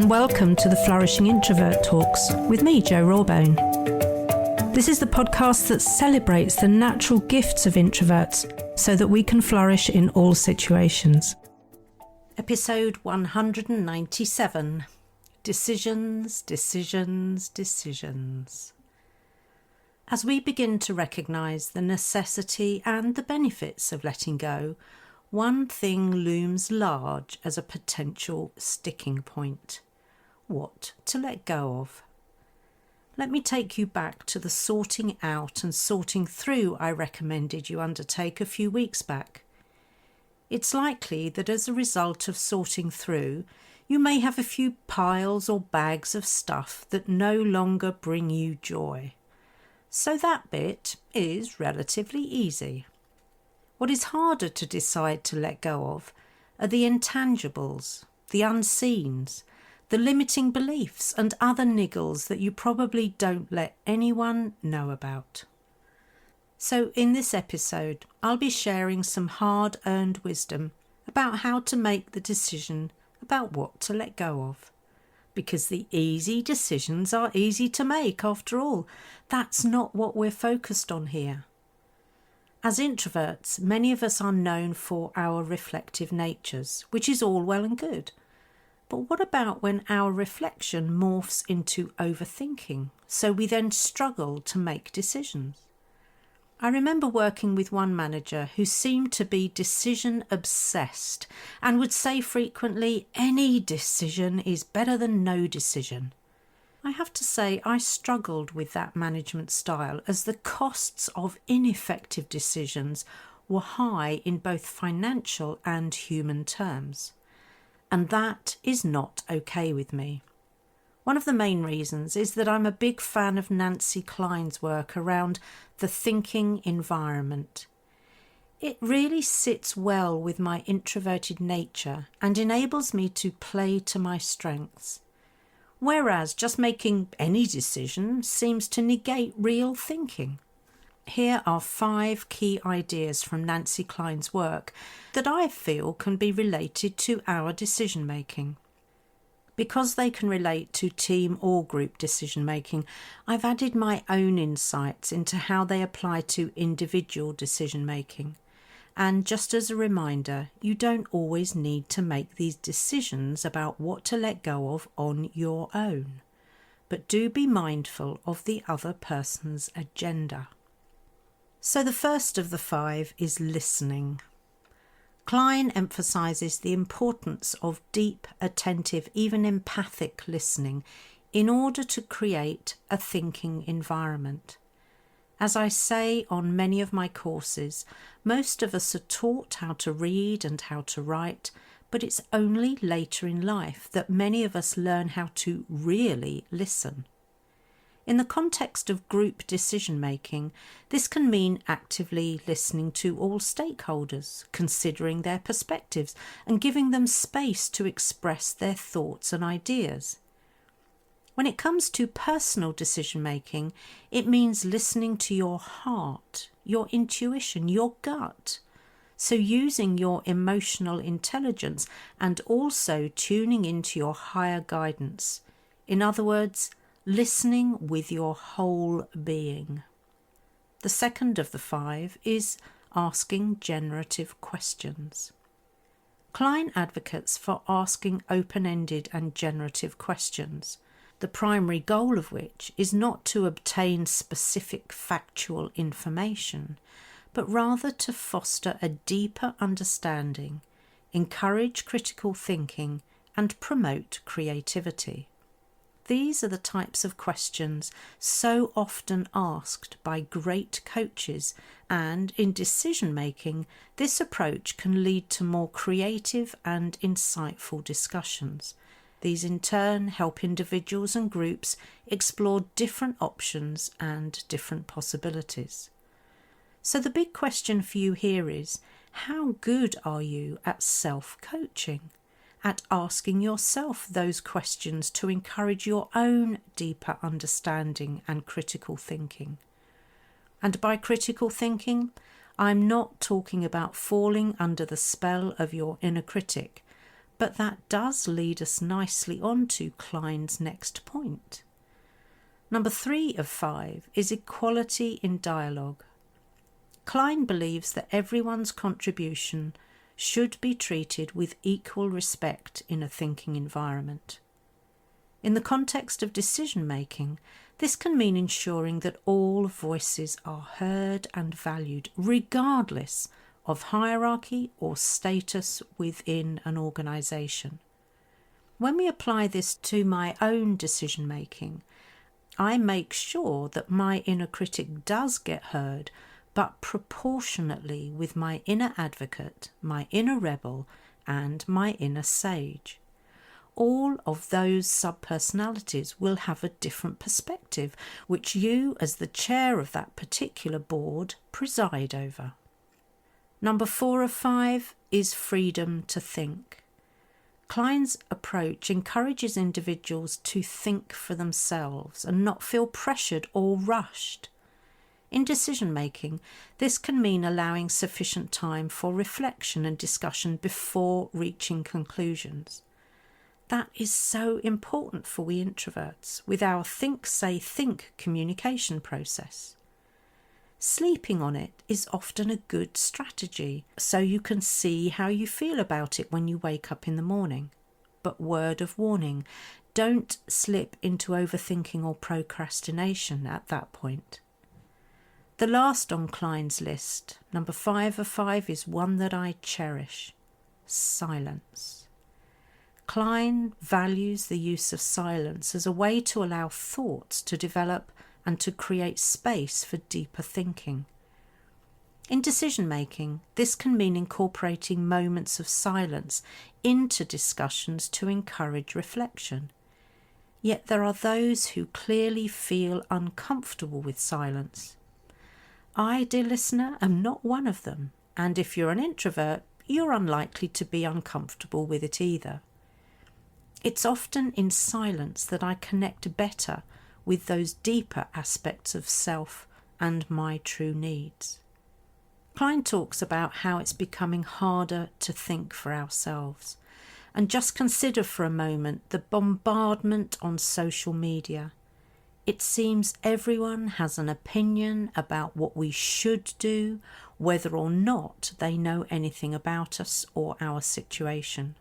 and welcome to the Flourishing Introvert Talks with me, Jo Rawbone. This is the podcast that celebrates the natural gifts of introverts so that we can flourish in all situations. Episode 197. Decisions, decisions, decisions. As we begin to recognise the necessity and the benefits of letting go, one thing looms large as a potential sticking point. What to let go of? Let me take you back to the sorting out and sorting through I recommended you undertake a few weeks back. It's likely that as a result of sorting through, you may have a few piles or bags of stuff that no longer bring you joy. So that bit is relatively easy. What is harder to decide to let go of are the intangibles, the unseens, the limiting beliefs and other niggles that you probably don't let anyone know about. So in this episode, I'll be sharing some hard-earned wisdom about how to make the decision about what to let go of. Because the easy decisions are easy to make after all. That's not what we're focused on here. As introverts, many of us are known for our reflective natures, which is all well and good. But what about when our reflection morphs into overthinking, so we then struggle to make decisions? I remember working with one manager who seemed to be decision obsessed and would say frequently, any decision is better than no decision. I have to say I struggled with that management style as the costs of ineffective decisions were high in both financial and human terms. And that is not okay with me. One of the main reasons is that I'm a big fan of Nancy Kline's work around the thinking environment. It really sits well with my introverted nature and enables me to play to my strengths. Whereas just making any decision seems to negate real thinking. Here are 5 key ideas from Nancy Kline's work that I feel can be related to our decision making. Because they can relate to team or group decision making, I've added my own insights into how they apply to individual decision making. And just as a reminder, you don't always need to make these decisions about what to let go of on your own. But do be mindful of the other person's agenda. So the first of the 5 is listening. Kline emphasises the importance of deep, attentive, even empathic listening in order to create a thinking environment. As I say on many of my courses, most of us are taught how to read and how to write, but it's only later in life that many of us learn how to really listen. In the context of group decision-making, this can mean actively listening to all stakeholders, considering their perspectives, and giving them space to express their thoughts and ideas. When it comes to personal decision-making, it means listening to your heart, your intuition, your gut. So using your emotional intelligence and also tuning into your higher guidance. In other words, listening with your whole being. The second of the 5 is asking generative questions. Kline advocates for asking open-ended and generative questions, the primary goal of which is not to obtain specific factual information, but rather to foster a deeper understanding, encourage critical thinking, and promote creativity. These are the types of questions so often asked by great coaches, and in decision-making, this approach can lead to more creative and insightful discussions. These in turn help individuals and groups explore different options and different possibilities. So the big question for you here is, how good are you at self-coaching? At asking yourself those questions to encourage your own deeper understanding and critical thinking. And by critical thinking, I'm not talking about falling under the spell of your inner critic, But that does lead us nicely on to Klein's next point. Number 3 of 5 is equality in dialogue. Klein believes that everyone's contribution should be treated with equal respect in a thinking environment. In the context of decision-making, this can mean ensuring that all voices are heard and valued, regardless of hierarchy or status within an organisation. When we apply this to my own decision-making, I make sure that my inner critic does get heard, but proportionately with my inner advocate, my inner rebel, and my inner sage. All of those subpersonalities will have a different perspective, which you, as the chair of that particular board, preside over. Number 4 of 5 is freedom to think. Klein's approach encourages individuals to think for themselves and not feel pressured or rushed. In decision-making, this can mean allowing sufficient time for reflection and discussion before reaching conclusions. That is so important for we introverts with our think, say, think communication process. Sleeping on it is often a good strategy, so you can see how you feel about it when you wake up in the morning. But word of warning, don't slip into overthinking or procrastination at that point. The last on Klein's list, number 5 of 5, is one that I cherish: silence. Klein values the use of silence as a way to allow thoughts to develop and to create space for deeper thinking. In decision-making, this can mean incorporating moments of silence into discussions to encourage reflection. Yet there are those who clearly feel uncomfortable with silence. I, dear listener, am not one of them, and if you're an introvert, you're unlikely to be uncomfortable with it either. It's often in silence that I connect better with those deeper aspects of self and my true needs. Klein talks about how it's becoming harder to think for ourselves. And just consider for a moment the bombardment on social media. It seems everyone has an opinion about what we should do, whether or not they know anything about us or our situation.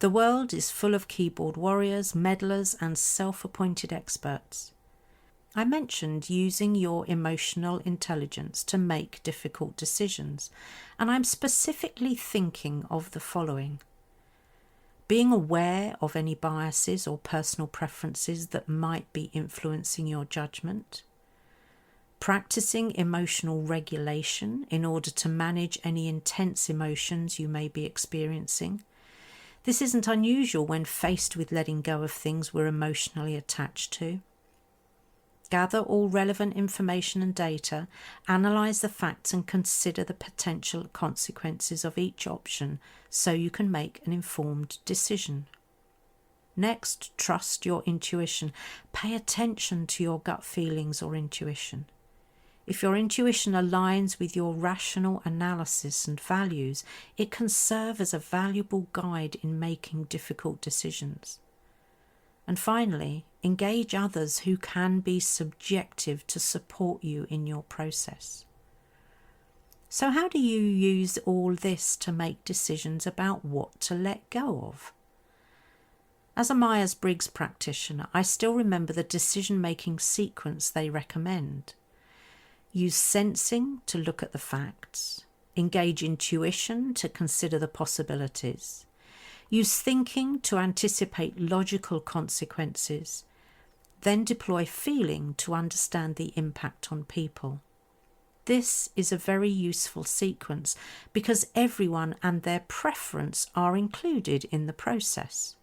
The world is full of keyboard warriors, meddlers, and self-appointed experts. I mentioned using your emotional intelligence to make difficult decisions, and I'm specifically thinking of the following: being aware of any biases or personal preferences that might be influencing your judgment, practicing emotional regulation in order to manage any intense emotions you may be experiencing. This isn't unusual when faced with letting go of things we're emotionally attached to. Gather all relevant information and data, analyse the facts and consider the potential consequences of each option so you can make an informed decision. Next, trust your intuition. Pay attention to your gut feelings or intuition. If your intuition aligns with your rational analysis and values, it can serve as a valuable guide in making difficult decisions. And finally, engage others who can be subjective to support you in your process. So how do you use all this to make decisions about what to let go of? As a Myers-Briggs practitioner, I still remember the decision-making sequence they recommend. Use sensing to look at the facts. Engage intuition to consider the possibilities. Use thinking to anticipate logical consequences. Then deploy feeling to understand the impact on people. This is a very useful sequence because everyone and their preference are included in the process.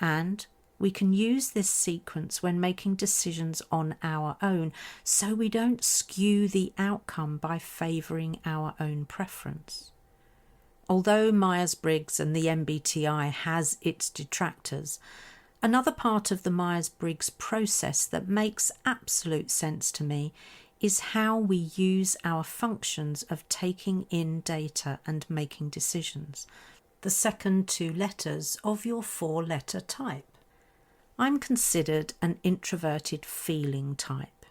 And we can use this sequence when making decisions on our own, so we don't skew the outcome by favouring our own preference. Although Myers-Briggs and the MBTI has its detractors, another part of the Myers-Briggs process that makes absolute sense to me is how we use our functions of taking in data and making decisions. the second 2 letters of your 4-letter type. I'm considered an introverted feeling type.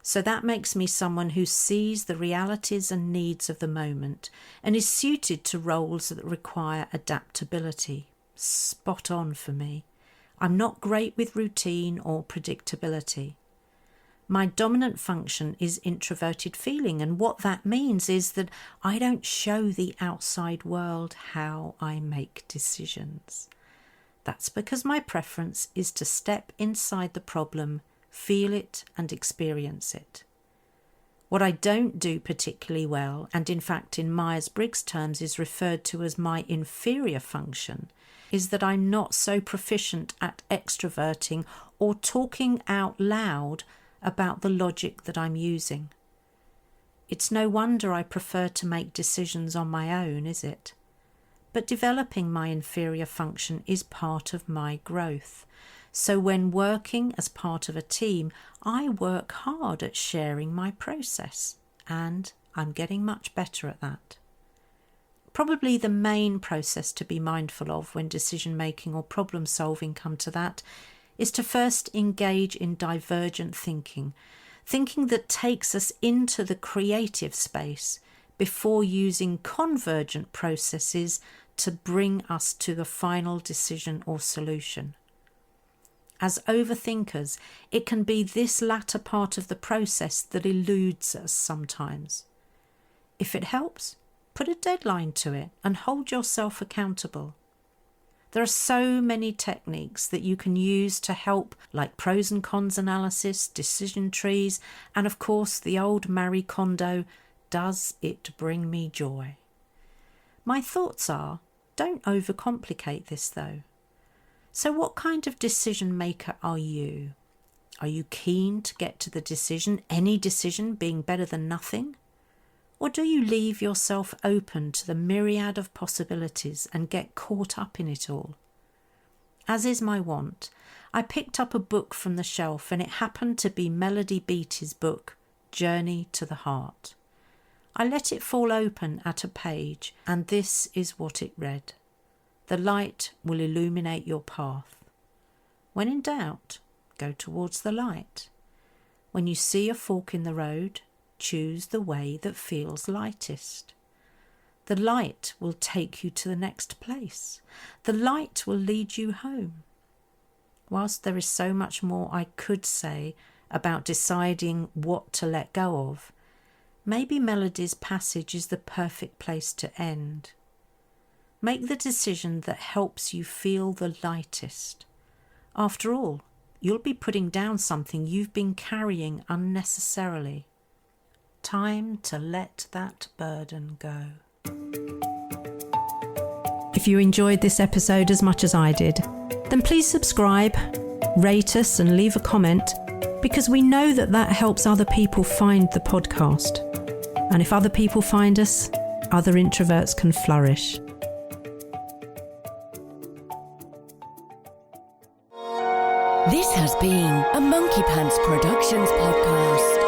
So that makes me someone who sees the realities and needs of the moment and is suited to roles that require adaptability. Spot on for me. I'm not great with routine or predictability. My dominant function is introverted feeling, and what that means is that I don't show the outside world how I make decisions. That's because my preference is to step inside the problem, feel it and experience it. What I don't do particularly well, and in fact in Myers-Briggs terms is referred to as my inferior function, is that I'm not so proficient at extroverting or talking out loud about the logic that I'm using. It's no wonder I prefer to make decisions on my own, is it? But developing my inferior function is part of my growth. So when working as part of a team, I work hard at sharing my process, and I'm getting much better at that. Probably the main process to be mindful of when decision making or problem solving come to that is to first engage in divergent thinking that takes us into the creative space before using convergent processes to bring us to the final decision or solution. As overthinkers, it can be this latter part of the process that eludes us sometimes. If it helps, put a deadline to it and hold yourself accountable. There are so many techniques that you can use to help, like pros and cons analysis, decision trees, and of course the old Marie Kondo, does it bring me joy? My thoughts are, don't overcomplicate this though. So what kind of decision maker are you? Are you keen to get to the decision, any decision being better than nothing? Or do you leave yourself open to the myriad of possibilities and get caught up in it all? As is my wont, I picked up a book from the shelf, and it happened to be Melody Beattie's book, Journey to the Heart. I let it fall open at a page, and this is what it read. The light will illuminate your path. When in doubt, go towards the light. When you see a fork in the road, choose the way that feels lightest. The light will take you to the next place. The light will lead you home. Whilst there is so much more I could say about deciding what to let go of, maybe Melody's passage is the perfect place to end. Make the decision that helps you feel the lightest. After all, you'll be putting down something you've been carrying unnecessarily. Time to let that burden go. If you enjoyed this episode as much as I did, then please subscribe, rate us and leave a comment, because we know that helps other people find the podcast. And if other people find us, other introverts can flourish. This has been a Monkey Pants Productions podcast.